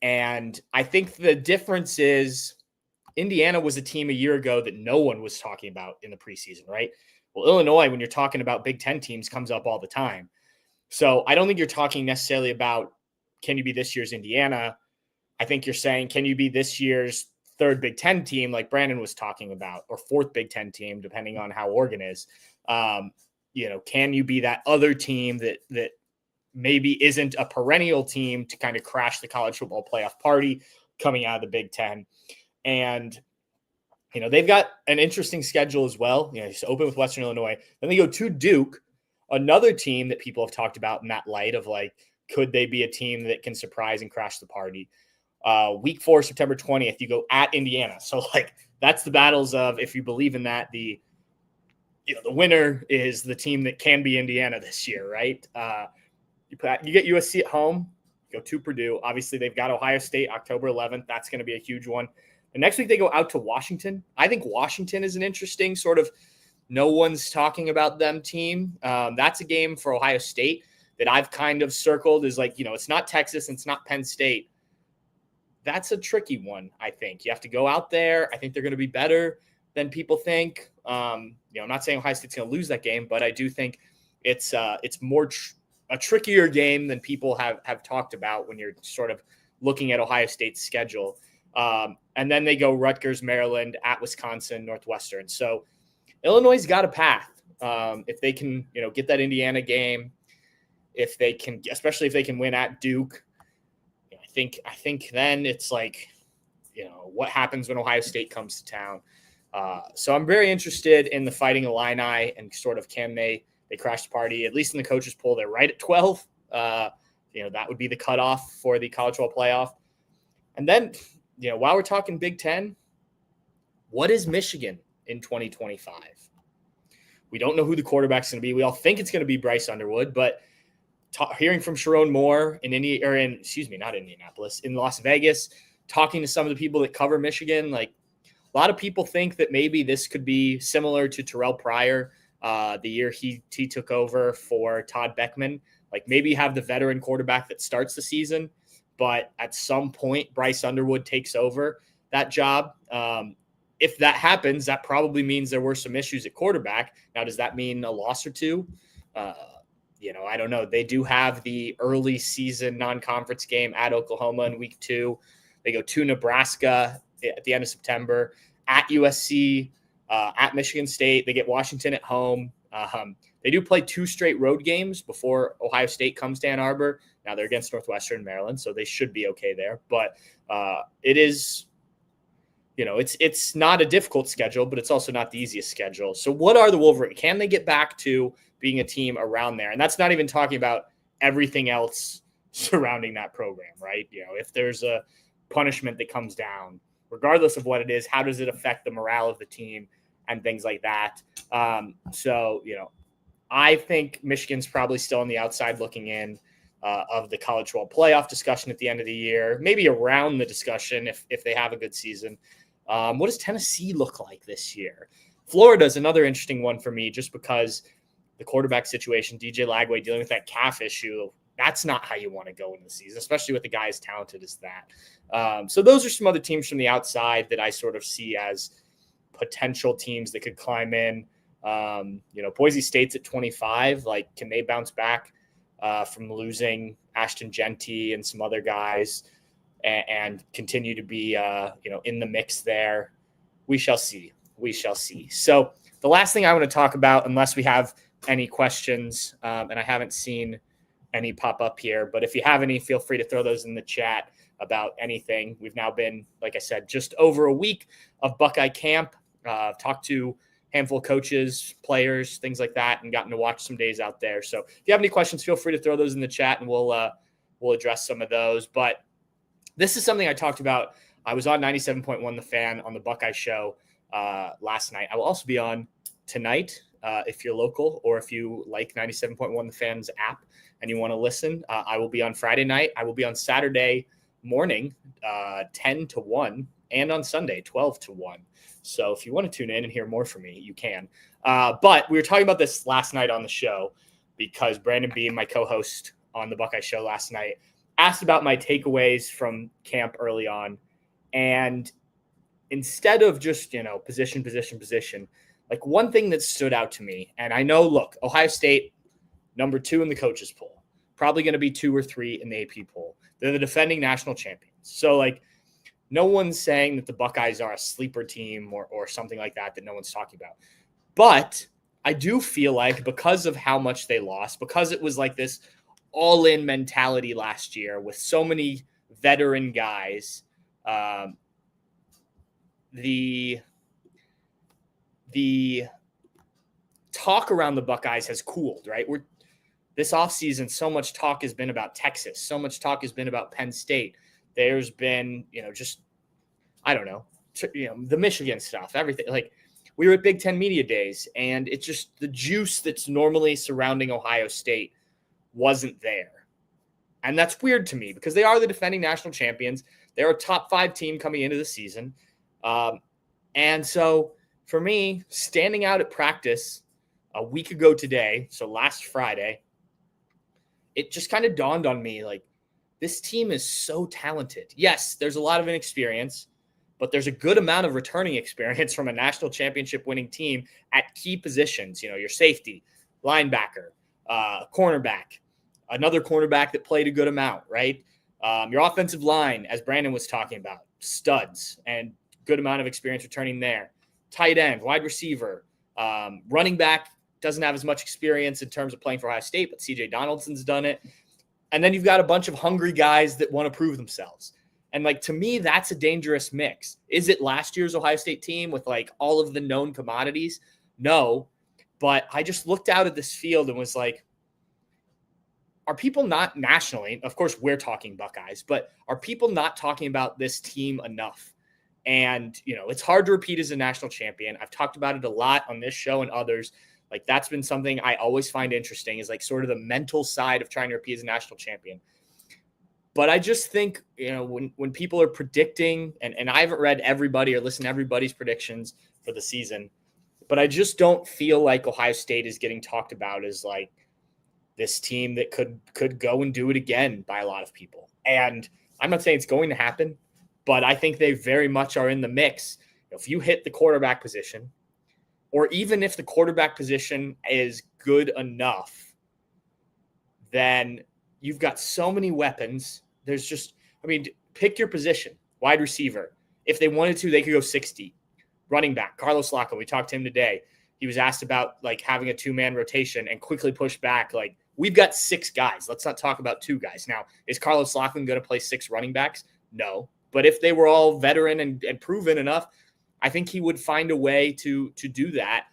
And I think the difference is Indiana was a team a year ago that no one was talking about in the preseason, right? Well, Illinois, when you're talking about Big Ten teams, comes up all the time. So I don't think you're talking necessarily about, can you be this year's Indiana? I think you're saying, can you be this year's third Big Ten team like Brandon was talking about, or fourth Big Ten team, depending on how Oregon is? Can you be that other team that maybe isn't a perennial team to kind of crash the college football playoff party coming out of the Big Ten? And, they've got an interesting schedule as well. Just open with Western Illinois. Then they go to Duke, another team that people have talked about in that light of, like, could they be a team that can surprise and crash the party? Week 4, September 20th, you go at Indiana. So, like, that's the battles of, if you believe in that, the winner is the team that can be Indiana this year, right? You get USC at home, go to Purdue. Obviously, they've got Ohio State October 11th. That's going to be a huge one. And next week, they go out to Washington. I think Washington is an interesting sort of no one's talking about them team. That's a game for Ohio State that I've kind of circled as, like, it's not Texas, it's not Penn State. That's a tricky one, I think. You have to go out there. I think they're going to be better than people think. I'm not saying Ohio State's going to lose that game, but I do think it's more a trickier game than people have talked about when you're sort of looking at Ohio State's schedule. And then they go Rutgers, Maryland, at Wisconsin, Northwestern. So Illinois' got a path. If they can, get that Indiana game, if they can, especially if they can win at Duke, I think then it's like, what happens when Ohio State comes to town. So I'm very interested in the Fighting Illini and sort of, can they crash the party, at least in the coaches poll. They're right at 12. That would be the cutoff for the college football playoff. And then, while we're talking Big Ten, what is Michigan in 2025? We don't know who the quarterback's going to be. We all think it's going to be Bryce Underwood, but hearing from Sharon Moore in Las Vegas, talking to some of the people that cover Michigan, like, a lot of people think that maybe this could be similar to Terrell Pryor, the year he took over for Todd Beckman. Like, maybe have the veteran quarterback that starts the season, but at some point Bryce Underwood takes over that job. If that happens, that probably means there were some issues at quarterback. Now, does that mean a loss or two? I don't know. They do have the early season non-conference game at Oklahoma in week 2. They go to Nebraska at the end of September, at USC, at Michigan State. They get Washington at home. They do play 2 straight road games before Ohio State comes to Ann Arbor. Now they're against Northwestern, Maryland, so they should be okay there. But it is, it's not a difficult schedule, but it's also not the easiest schedule. So what are the Wolverines? Can they get back to being a team around there? And that's not even talking about everything else surrounding that program, right? If there's a punishment that comes down, regardless of what it is, how does it affect the morale of the team and things like that? I think Michigan's probably still on the outside looking in of the college football playoff discussion at the end of the year, maybe around the discussion if they have a good season. What does Tennessee look like this year? Florida is another interesting one for me, just because the quarterback situation, DJ Lagway dealing with that calf issue, that's not how you want to go into the season, especially with a guy as talented as that. So those are some other teams from the outside that I sort of see as potential teams that could climb in. Boise State's at 25. Like, can they bounce back from losing Ashton Genty and some other guys? and continue to be, in the mix there. We shall see. So the last thing I want to talk about, unless we have any questions, and I haven't seen any pop up here, but if you have any, feel free to throw those in the chat about anything. We've now been, like I said, just over a week of Buckeye camp. Talked to a handful of coaches, players, things like that, and gotten to watch some days out there. So if you have any questions, feel free to throw those in the chat, and we'll address some of those. But this is something I talked about. I was on 97.1 The Fan on the Buckeye show last night. I will also be on tonight if you're local, or if you like 97.1 The Fan's app and you want to listen. I will be on Friday night. I will be on Saturday morning, 10 to 1, and on Sunday, 12 to 1. So if you want to tune in and hear more from me, you can. But we were talking about this last night on the show because Brandon Beam, my co-host on the Buckeye show last night, asked about my takeaways from camp early on. And instead of just, position, like one thing that stood out to me, and I know, look, Ohio State, number 2 in the coaches poll, probably going to be 2 or 3 in the AP poll. They're the defending national champions. So, like, no one's saying that the Buckeyes are a sleeper team or something like that no one's talking about. But I do feel like because of how much they lost, because it was like this all-in mentality last year with so many veteran guys, the talk around the Buckeyes has cooled, right? This offseason, so much talk has been about Texas. So much talk has been about Penn State. There's been, the Michigan stuff, everything. Like, we were at Big Ten Media Days, and it's just the juice that's normally surrounding Ohio State wasn't there. And that's weird to me because they are the defending national champions. They're a top 5 team coming into the season. And so for me, standing out at practice a week ago today, so last Friday, it just kind of dawned on me, like, this team is so talented. Yes, there's a lot of inexperience, but there's a good amount of returning experience from a national championship winning team at key positions. Your safety, linebacker, cornerback, another cornerback that played a good amount, right? Your offensive line, as Brandon was talking about, studs and good amount of experience returning there. Tight end, wide receiver, running back doesn't have as much experience in terms of playing for Ohio State, but CJ Donaldson's done it. And then you've got a bunch of hungry guys that want to prove themselves. And, like, to me, that's a dangerous mix. Is it last year's Ohio State team with, like, all of the known commodities? No. But I just looked out at this field and was like, are people not nationally, of course we're talking Buckeyes, but are people not talking about this team enough? And, it's hard to repeat as a national champion. I've talked about it a lot on this show and others. Like, that's been something I always find interesting, is like sort of the mental side of trying to repeat as a national champion. But I just think, when people are predicting, and I haven't read everybody or listened to everybody's predictions for the season, but I just don't feel like Ohio State is getting talked about as like this team that could go and do it again by a lot of people. And I'm not saying it's going to happen, but I think they very much are in the mix. If you hit the quarterback position, or even if the quarterback position is good enough, then you've got so many weapons. There's just, pick your position. Wide receiver. If they wanted to, they could go 60. Running back, Carlos Locke. We talked to him today. He was asked about, like, having a 2-man rotation and quickly pushed back. Like, we've got 6 guys. Let's not talk about 2 guys. Now, is Carlos Locke going to play 6 running backs? No. But if they were all veteran and proven enough, I think he would find a way to do that.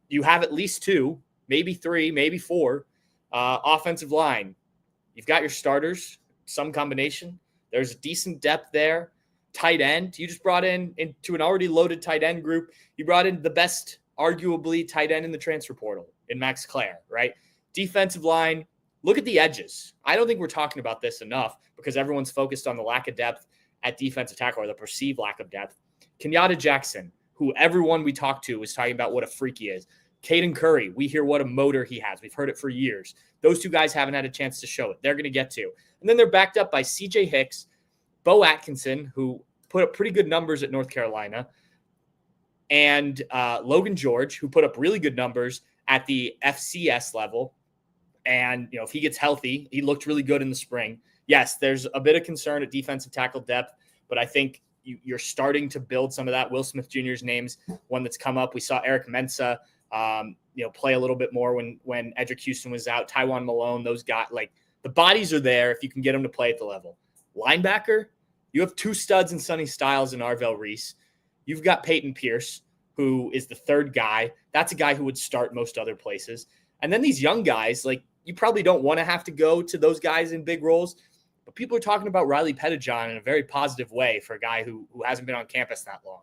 You have at least 2, maybe 3, maybe 4. Offensive line. You've got your starters, some combination. There's decent depth there. Tight end. You just brought into an already loaded tight end group. You brought in the best, arguably, tight end in the transfer portal in Max Clare, right? Defensive line. Look at the edges. I don't think we're talking about this enough because everyone's focused on the lack of depth at defensive tackle, or the perceived lack of depth. Kenyatta Jackson, who everyone we talked to was talking about what a freak he is. Caden Curry, we hear what a motor he has. We've heard it for years. Those 2 guys haven't had a chance to show it. They're going to get to. And then they're backed up by CJ Hicks, Bo Atkinson, who put up pretty good numbers at North Carolina, and Logan George, who put up really good numbers at the FCS level. And, if he gets healthy, he looked really good in the spring. yes, there's a bit of concern at defensive tackle depth, but I think you're starting to build some of that. Will Smith Jr.'s name's one that's come up. We saw Eric Mensah, play a little bit more when Edric Houston was out. Tywan Malone, those guys, like the bodies are there if you can get them to play at the level. Linebacker, you have two studs in Sonny Styles and Arvell Reese. You've got Peyton Pierce, who is the third guy. That's a guy who would start most other places. And then these young guys, like you probably don't want to have to go to those guys in big roles, but people are talking about Riley Pettijohn in a very positive way for a guy who hasn't been on campus that long.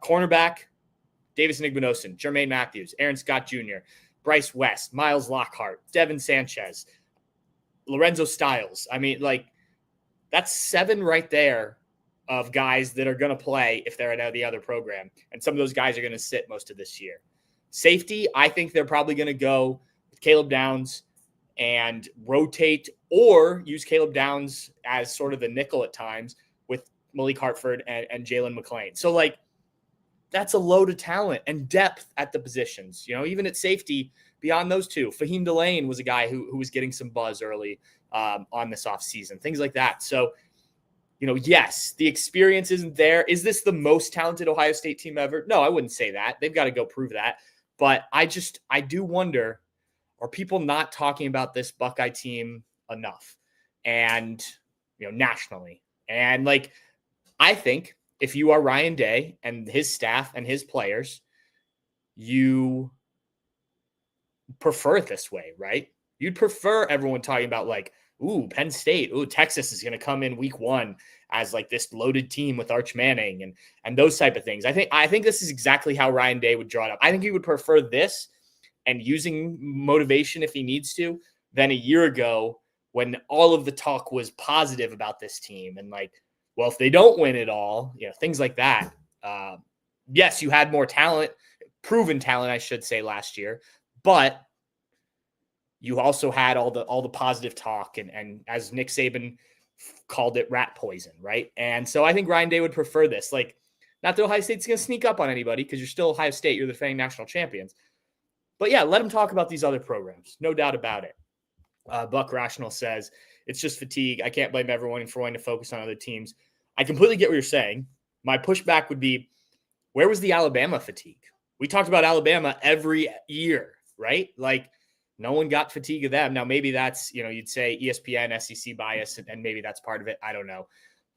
Cornerback, Davis Nigbinosin, Jermaine Matthews, Aaron Scott Jr., Bryce West, Miles Lockhart, Devin Sanchez, Lorenzo Styles. I mean, like, that's 7 right there of guys that are going to play if they're at the other program. And some of those guys are going to sit most of this year. Safety, I think they're probably going to go with Caleb Downs and rotate or use Caleb Downs as sort of the nickel at times with Malik Hartford and Jalen McClain. So, like, that's a load of talent and depth at the positions. Even at safety, beyond those two, Fahim Delane was a guy who was getting some buzz early on this offseason, things like that. So, yes, the experience isn't there. Is this the most talented Ohio State team ever? No, I wouldn't say that. They've got to go prove that. But I do wonder, are people not talking about this Buckeye team enough and, nationally? And like, I think if you are Ryan Day and his staff and his players, you prefer it this way, right? You'd prefer everyone talking about like, ooh, Penn State, ooh, Texas is going to come in week 1 as like this loaded team with Arch Manning and those type of things. I think this is exactly how Ryan Day would draw it up. I think he would prefer this and using motivation if he needs to than a year ago when all of the talk was positive about this team and like, well, if they don't win it all, things like that. Yes, you had more talent, proven talent, I should say, last year, but you also had all the positive talk and as Nick Saban called it, rat poison, right? And so I think Ryan Day would prefer this. Like, not that Ohio State's going to sneak up on anybody because you're still Ohio State. You're the defending national champions. But yeah, let them talk about these other programs. No doubt about it. Buck Rational says, it's just fatigue. I can't blame everyone for wanting to focus on other teams. I completely get what you're saying. My pushback would be, where was the Alabama fatigue? We talked about Alabama every year, right? Like, no one got fatigue of them. Now, maybe that's, you'd say ESPN, SEC bias, and maybe that's part of it. I don't know.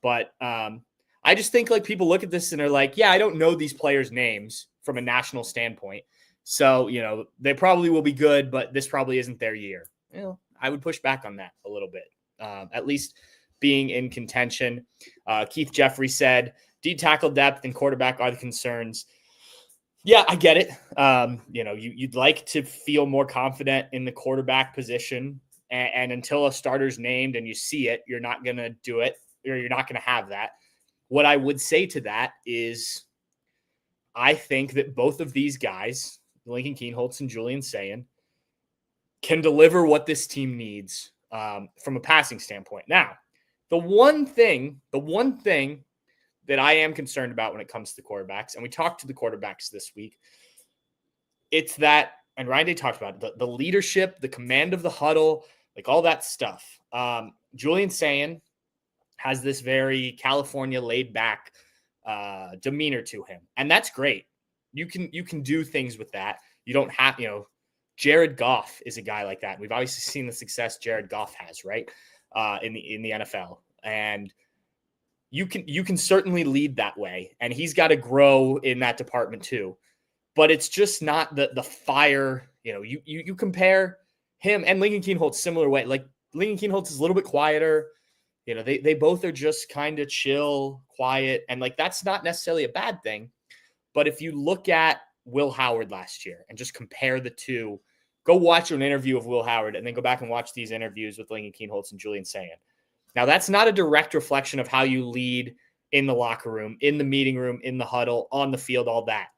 But I just think like people look at this and are like, yeah, I don't know these players' names from a national standpoint. So, they probably will be good, but this probably isn't their year. I would push back on that a little bit, at least being in contention. Keith Jeffrey said, D tackle depth and quarterback are the concerns. Yeah, I get it. You'd like to feel more confident in the quarterback position. And until a starter's named and you see it, you're not going to do it, or you're not going to have that. What I would say to that is I think that both of these guys, Lincoln Kienholz and Julian Sayin, can deliver what this team needs from a passing standpoint. Now, the one thing that I am concerned about when it comes to the quarterbacks, and we talked to the quarterbacks this week, it's that, and Ryan Day talked about it, the leadership, the command of the huddle, like all that stuff. Julian Sayin has this very California laid back demeanor to him. And that's great. You can do things with that. You don't have, Jared Goff is a guy like that. We've obviously seen the success Jared Goff has, right? In the NFL. And you can certainly lead that way. And he's got to grow in that department too. But it's just not the fire, you compare him and Lincoln Kienholz similar way. Like Lincoln Kienholz is a little bit quieter. They both are just kind of chill, quiet. And like, that's not necessarily a bad thing. But if you look at Will Howard last year and just compare the two, go watch an interview of Will Howard and then go back and watch these interviews with Lincoln Kienholz and Julian Sayin. Now, that's not a direct reflection of how you lead in the locker room, in the meeting room, in the huddle, on the field, all that.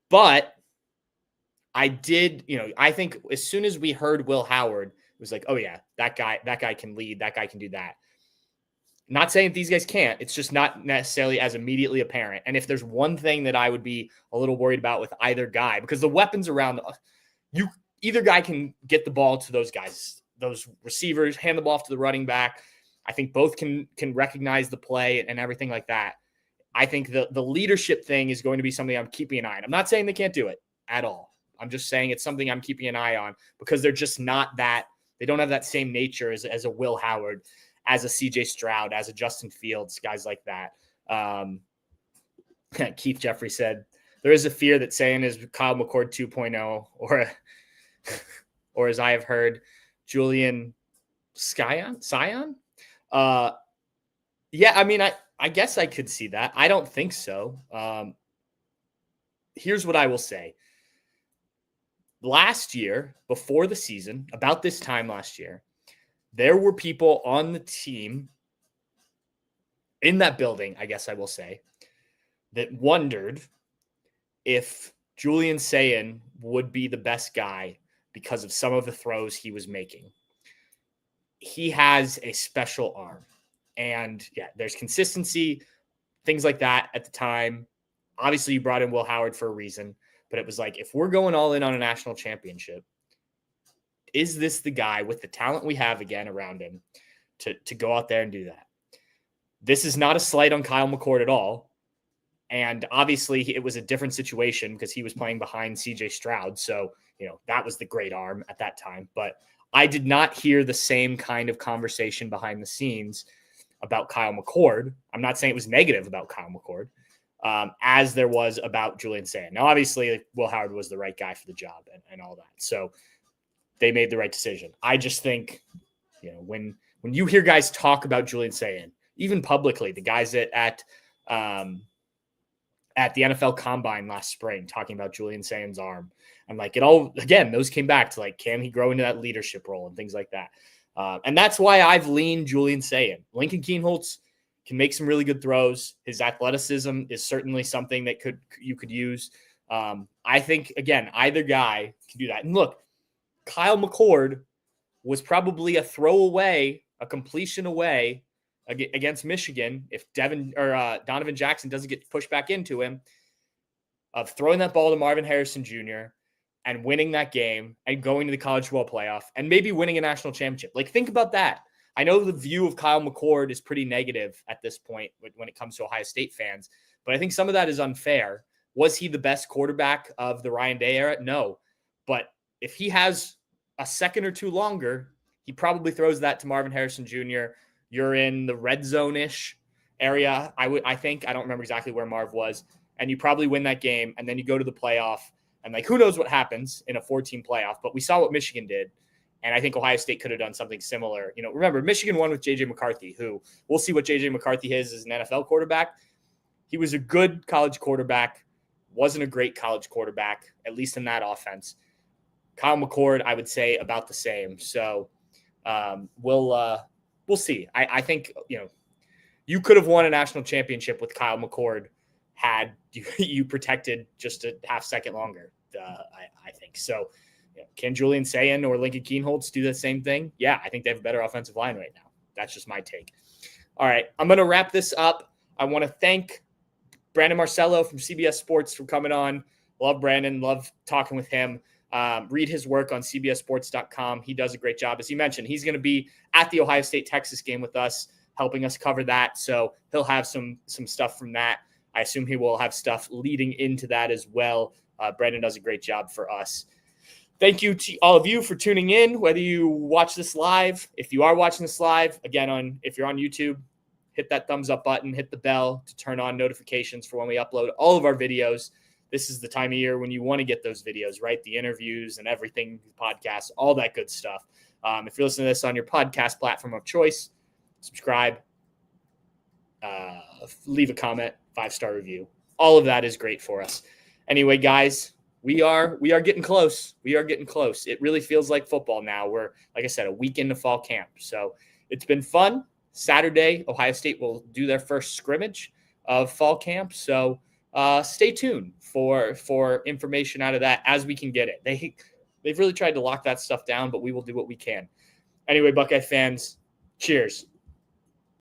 But I think as soon as we heard Will Howard, it was like, oh yeah, that guy can lead, that guy can do that. Not saying that these guys can't. It's just not necessarily as immediately apparent. And if there's one thing that I would be a little worried about with either guy, because the weapons around, either guy can get the ball to those guys. those receivers, hand the ball off to the running back. I think both can recognize the play and everything like that. I think the leadership thing is going to be something I'm keeping an eye on. I'm not saying they can't do it at all. I'm just saying it's something I'm keeping an eye on because they're just not that. They don't have that same nature as a Will Howard, as a CJ Stroud, as a Justin Fields, guys like that. Keith Jeffrey said, there is a fear that Sayin is Kyle McCord 2.0 or as I have heard, Julian Scion? Yeah, I mean, I guess I could see that. I don't think so. Here's what I will say. Last year, before the season, about this time last year, there were people on the team in that building, I guess I will say, that wondered if Julian Sayin would be the best guy because of some of the throws he was making. He has a special arm. And yeah, there's consistency, things like that at the time. Obviously, you brought in Will Howard for a reason, but it was like, if we're going all in on a national championship, is this the guy with the talent we have again around him to go out there and do that? This is not a slight on Kyle McCord at all. And obviously, it was a different situation because he was playing behind CJ Stroud. So, that was the great arm at that time. But I did not hear the same kind of conversation behind the scenes about Kyle McCord. I'm not saying it was negative about Kyle McCord, as there was about Julian Sayin. Now, obviously, Will Howard was the right guy for the job and all that. So they made the right decision. I just think, when you hear guys talk about Julian Sayin, even publicly, the guys at the NFL Combine last spring talking about Julian Sayin's arm, and like it all, again, those came back to like, can he grow into that leadership role and things like that? And that's why I've leaned Julian Sayin. Lincoln Kienholz can make some really good throws. His athleticism is certainly something that you could use. I think, again, either guy can do that. And look, Kyle McCord was probably a throw away, a completion away against Michigan if Donovan Jackson doesn't get pushed back into him, of throwing that ball to Marvin Harrison Jr. and winning that game and going to the college football playoff and maybe winning a national championship. Like, think about that. I know the view of Kyle McCord is pretty negative at this point when it comes to Ohio State fans, but I think some of that is unfair. Was he the best quarterback of the Ryan Day era? No. But if he has a second or two longer, he probably throws that to Marvin Harrison Jr. You're in the red zone-ish area, I think. I don't remember exactly where Marv was. And you probably win that game, and then you go to the playoff. And, who knows what happens in a 14 playoff. But we saw what Michigan did. And I think Ohio State could have done something similar. Remember, Michigan won with J.J. McCarthy, who we'll see what J.J. McCarthy is as an NFL quarterback. He was a good college quarterback, wasn't a great college quarterback, at least in that offense. Kyle McCord, I would say about the same. So we'll see. I think, you could have won a national championship with Kyle McCord had you protected just a half second longer, I think. So can Julian Sayin or Lincoln Kienholz do the same thing? Yeah, I think they have a better offensive line right now. That's just my take. All right, I'm going to wrap this up. I want to thank Brandon Marcello from CBS Sports for coming on. Love Brandon. Love talking with him. Read his work on cbssports.com. He does a great job. As he mentioned, he's going to be at the Ohio State-Texas game with us, helping us cover that. So he'll have some stuff from that. I assume he will have stuff leading into that as well. Brandon does a great job for us. Thank you to all of you for tuning in, whether you watch this live. If you are watching this live, again, if you're on YouTube, hit that thumbs up button, hit the bell to turn on notifications for when we upload all of our videos. This is the time of year when you want to get those videos, right? The interviews and everything, podcasts, all that good stuff. If you're listening to this on your podcast platform of choice, subscribe, leave a comment, 5-star review. All of that is great for us. Anyway, guys, we are getting close. We are getting close. It really feels like football now. We're, like I said, a week into fall camp. So it's been fun. Saturday, Ohio State will do their first scrimmage of fall camp. So stay tuned for information out of that as we can get it. They've really tried to lock that stuff down, but we will do what we can. Anyway, Buckeye fans, cheers.